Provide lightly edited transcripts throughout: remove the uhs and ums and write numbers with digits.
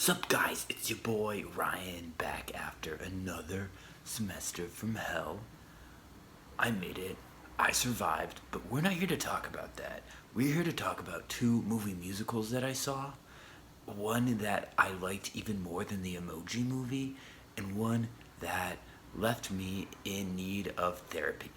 Sup guys, it's your boy Ryan back after another semester from hell. I made it, I survived, but we're not here to talk about that. We're here to talk about two movie musicals that I saw. One that I liked even more than the Emoji Movie, and one that left me in need of therapy.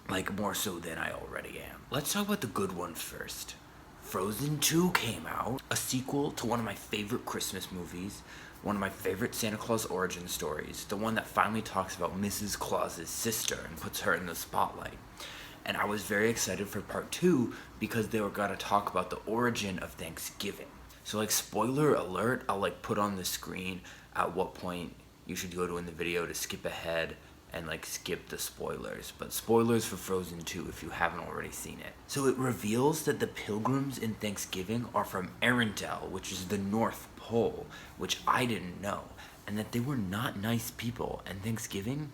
Like, more so than I already am. Let's talk about the good one first. Frozen 2 came out, a sequel to one of my favorite Christmas movies, one of my favorite Santa Claus origin stories, the one that finally talks about Mrs. Claus's sister and puts her in the spotlight. And I was very excited for part 2 because they were going to talk about the origin of Thanksgiving. So, like, spoiler alert, I'll like put on the screen at what point you should go to in the video to skip ahead and like skip the spoilers. But spoilers for Frozen 2 if you haven't already seen it. So it reveals that the pilgrims in Thanksgiving are from Arendelle, which is the North Pole, which I didn't know, and that they were not nice people, and Thanksgiving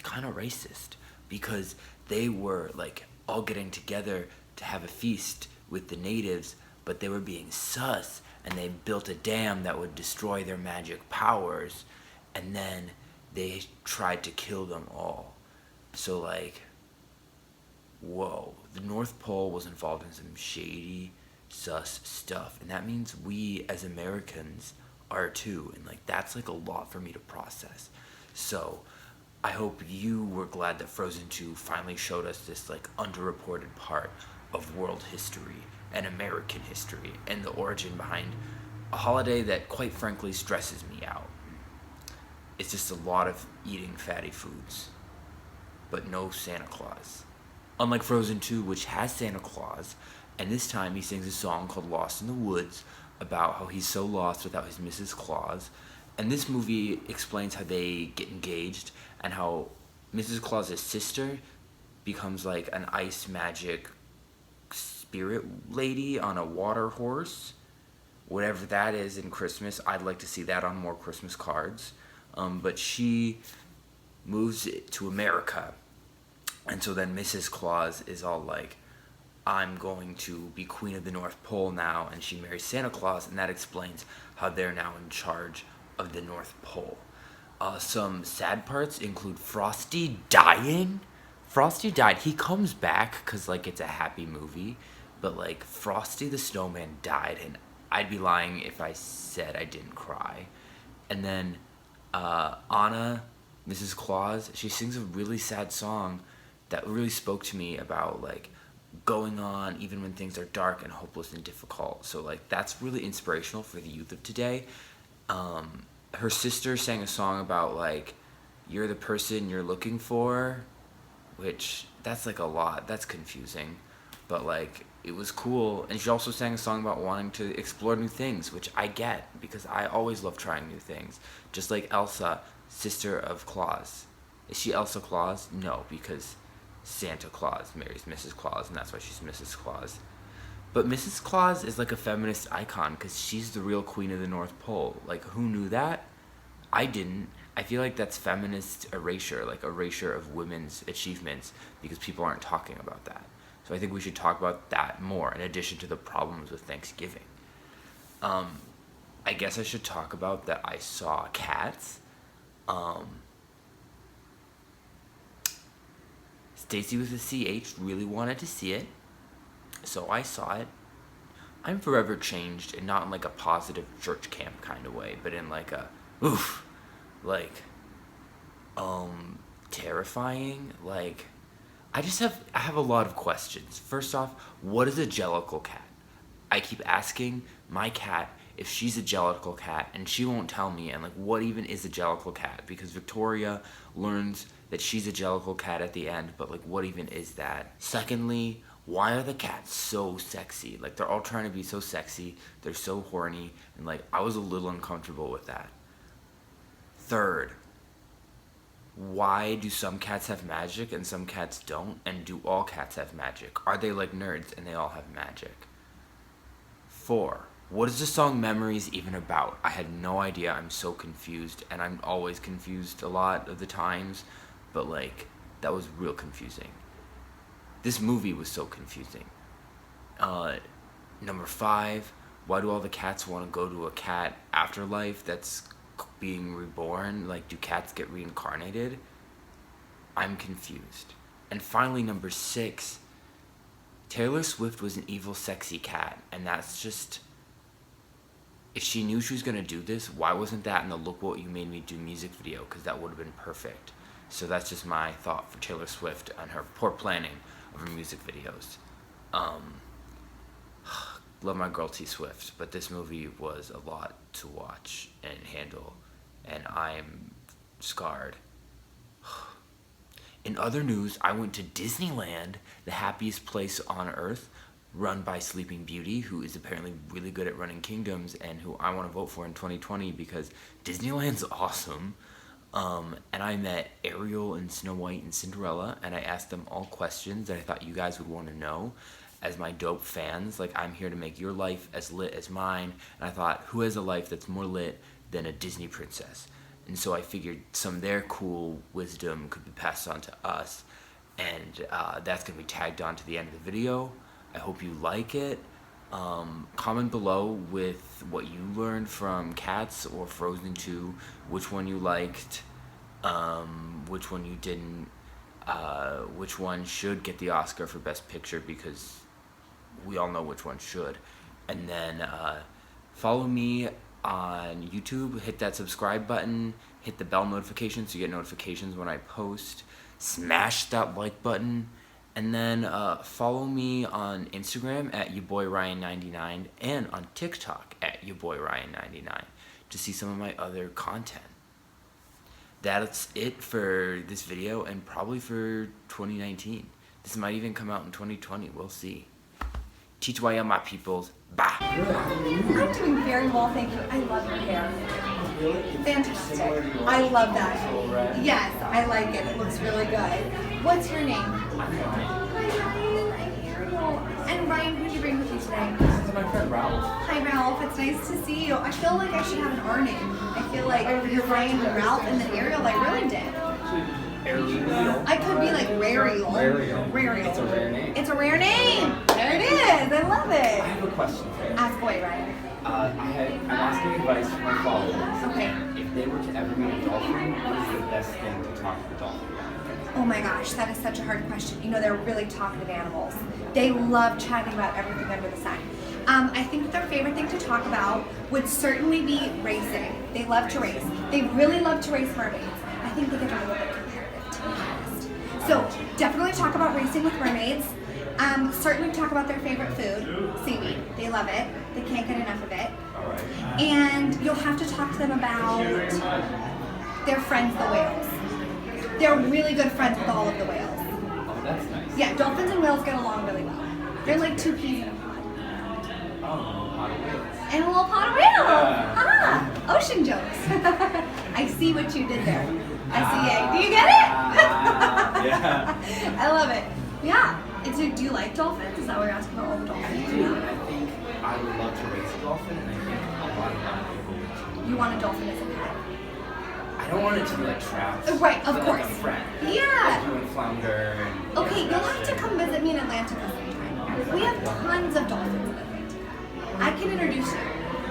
kind of racist because they were like all getting together to have a feast with the natives, but they were being sus and they built a dam that would destroy their magic powers, and then they tried to kill them all. So, like, whoa. The North Pole was involved in some shady, sus stuff. And that means we, as Americans, are too. And, like, that's, like, a lot for me to process. So, I hope you were glad that Frozen 2 finally showed us this, like, underreported part of world history and American history and the origin behind a holiday that, quite frankly, stresses me out. It's just a lot of eating fatty foods, but no Santa Claus. Unlike Frozen 2, which has Santa Claus, and this time he sings a song called Lost in the Woods about how he's so lost without his Mrs. Claus. And this movie explains how they get engaged and how Mrs. Claus's sister becomes like an ice magic spirit lady on a water horse. Whatever that is in Christmas, I'd like to see that on more Christmas cards. But she moves to America. And so then Mrs. Claus is all like, I'm going to be Queen of the North Pole now. And she marries Santa Claus. And that explains how they're now in charge of the North Pole. Some sad parts include Frosty dying. Frosty died. He comes back because, like, it's a happy movie. But, like, Frosty the Snowman died. And I'd be lying if I said I didn't cry. And then Anna, Mrs. Claus, she sings a really sad song that really spoke to me about, like, going on even when things are dark and hopeless and difficult. So, like, that's really inspirational for the youth of today. Her sister sang a song about, like, you're the person you're looking for, which, that's, like, a lot. That's confusing. But, like, it was cool. And she also sang a song about wanting to explore new things, which I get, because I always love trying new things. Just like Elsa, sister of Claus. Is she Elsa Claus? No, because Santa Claus marries Mrs. Claus, and that's why she's Mrs. Claus. But Mrs. Claus is like a feminist icon, because she's the real queen of the North Pole. Like, who knew that? I didn't. I feel like that's feminist erasure, like erasure of women's achievements, because people aren't talking about that. So I think we should talk about that more, in addition to the problems with Thanksgiving. I guess I should talk about that I saw Cats. Stacy with a CH really wanted to see it, so I saw it. I'm forever changed, and not in like a positive church camp kind of way, but in like a, oof, like, terrifying, like, I have a lot of questions. First off, what is a Jellicle cat? I keep asking my cat if she's a Jellicle cat, and she won't tell me. And like, what even is a Jellicle cat? Because Victoria learns that she's a Jellicle cat at the end, but like, what even is that? Secondly, why are the cats so sexy? Like, they're all trying to be so sexy. They're so horny, and like, I was a little uncomfortable with that. Third, why do some cats have magic and some cats don't? And do all cats have magic? Are they like nerds and they all have magic? 4, what is the song Memories even about? I had no idea. I'm so confused, and I'm always confused a lot of the times, but like, that was real confusing. This movie was so confusing. Number 5, why do all the cats want to go to a cat afterlife that's being reborn? Like, do cats get reincarnated? I'm confused. And finally, number 6, Taylor Swift was an evil, sexy cat, and that's just... If she knew she was going to do this, why wasn't that in the Look What You Made Me Do music video? Because that would have been perfect. So that's just my thought for Taylor Swift and her poor planning of her music videos. Love my girl T Swift, but this movie was a lot to watch and handle, and I'm scarred. In other news, I went to Disneyland, the happiest place on earth, run by Sleeping Beauty, who is apparently really good at running kingdoms and who I want to vote for in 2020 because Disneyland's awesome. And I met Ariel and Snow White and Cinderella, and I asked them all questions that I thought you guys would want to know as my dope fans. Like, I'm here to make your life as lit as mine, and I thought, who has a life that's more lit than a Disney princess? And so I figured some of their cool wisdom could be passed on to us, and that's going to be tagged on to the end of the video. I hope you like it. Comment below with what you learned from Cats or Frozen 2, which one you liked, which one you didn't, which one should get the Oscar for Best Picture, because we all know which one should. And then follow me on YouTube, hit that subscribe button, hit the bell notification so you get notifications when I post, smash that like button, and then follow me on Instagram at yourboyryan99 and on TikTok at yourboyryan99 to see some of my other content. That's it for this video and probably for 2019. This might even come out in 2020, we'll see. TTYL, my peoples. Bye. I'm doing very well, thank you. I love your hair. Fantastic. I love that. Yes, I like it. It looks really good. What's your name? Hi, Ryan. I'm Ariel. And Ryan, who did you bring with you today? This is my friend Ralph. Hi, Ralph. It's nice to see you. I feel like I should have an R name. I feel like you're Ryan and Ralph and then Ariel, like ruined it. Ariel. I could be like Rariel. Rariel. It's a rare name. It's a rare name. There it is. I love I it. have a question for you. Ask away, Ryan. I'm asking advice from my followers. Okay. If they were to ever meet a dolphin, what is the best thing to talk to the dolphin about? Oh my gosh, that is such a hard question. You know, they're really talkative animals. They love chatting about everything under the sun. I think that their favorite thing to talk about would certainly be racing. They love to race. They really love to race mermaids. I think they get a little bit competitive, to be honest. So definitely talk about racing with mermaids. Certainly talk about their favorite food, seaweed. They love it. They can't get enough of it. And you'll have to talk to them about their friends, the whales. They're really good friends with all of the whales. Oh, that's nice. Yeah, dolphins and whales get along really well. They're like two peas in a pod. Oh, pot of whales. And a little pot of whale. Yeah. Ah, ocean jokes. I see what you did there. I see. Do you get it? Yeah. I love it. Yeah. Do you like dolphins? Is that what you're asking about all the I dolphins? do. I think I would love to race a dolphin, and I think a lot of people would too. You want a dolphin as a pet? I don't want it to be like traps. Right, of but course. Like a friend. Yeah. Like you and Flounder and... Okay, you'll have to come visit me in Atlantica sometime. We have tons of dolphins in Atlantica. I can introduce you.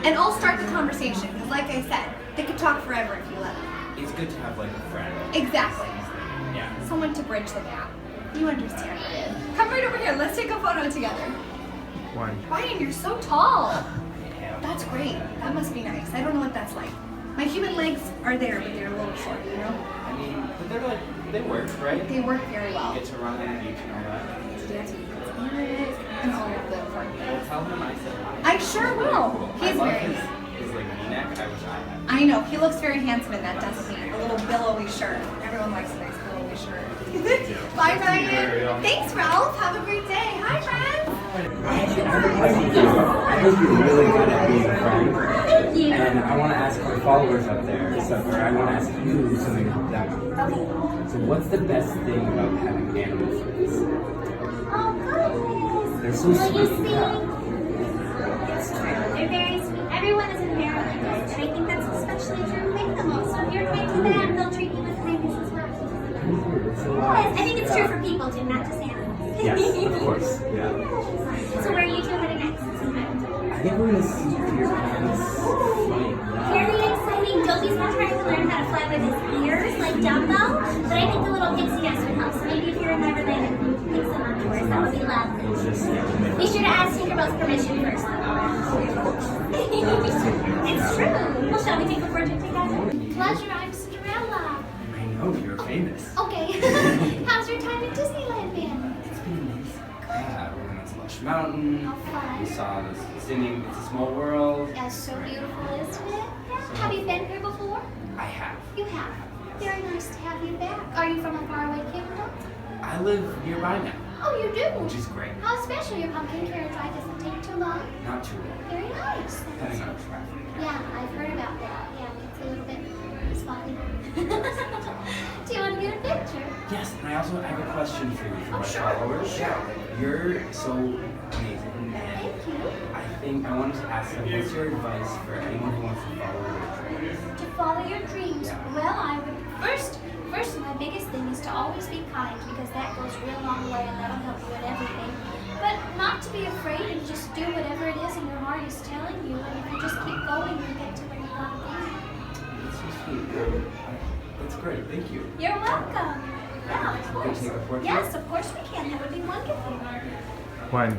And I'll start the conversation, because like I said, they could talk forever if you let them. It's good to have like a friend. Exactly. Yeah. Someone to bridge the gap. You understand. Come right over here. Let's take a photo together. One. Ryan, you're so tall. Yeah. That's great. That must be nice. I don't know what that's like. My human legs are there, but they're a little short, you know? I mean, but they're like, they work, right? They work very well. You get to run on the beach and all that. And all of the fun Well, things. tell him I said hi. I sure will. I He's love very his like V-neck. I wish I had. I know. He looks very handsome in that, doesn't he? A little billowy shirt. Everyone likes a nice billowy shirt. Bye, Ryan. Thanks, Ralph. Have a great day. Hi, friends. I think you're really good at being a friend. Thank you. And I want to ask my followers up there, or I want to ask you something about them. Okay. So what's the best thing about having animal friends? Oh, goodness. They're so Well, you sweet. see, Yeah. it's true. They're very sweet. Everyone is inherently good, and I think that's especially true with animals. So if you're kind to them, they'll treat you with kindness as well. Yes, I think it's true for people too, not just animals. Yes, of course. Yeah. So where are you two headed next? I think we're gonna see Very exciting. Dopey's been trying to learn how to fly with his ears, like Dumbo, but I think the little pixie dust would help. So maybe if you're in Neverland and pick some up yours, that would be lovely. Be sure to ask Tinkerbell's permission first, though. It's true. Well, shall we take the portrait together? Pleasure, I'm Cinderella. I know, you're famous. Okay. How's your time at Disneyland been? It's been amazing. Yeah, we went to Slush Mountain. How fun. We saw this singing It's a Small World. That's so beautiful, isn't it? Have you been here before? I have. You have. Very nice to have you back. Are you from a faraway kingdom? I live nearby now, Oh, you do? which is great. How special. Your pumpkin carriage ride doesn't take too long. Not too long, Very nice. depending on traffic. Yeah, I've heard about that. Yeah, it's a little bit spotty. Do you want to get a picture? Yes, and I also have a question for you, for Oh, my sure. followers. Sure. You're so amazing, and Thank you. I think I wanted to ask you, what's your advice for anyone who wants to follow their dreams? To follow your dreams. Yeah. Well, I would first my biggest thing is to always be kind because that goes a real long way and that'll help you in everything. But not to be afraid and just do whatever it is in your heart is telling you. And if you just keep going, you'll get to where you want to be. That's so sweet. That's great. Thank you. You're welcome. Yeah, of Can we course. take a portrait? Yes, of course we can. That would be wonderful. One,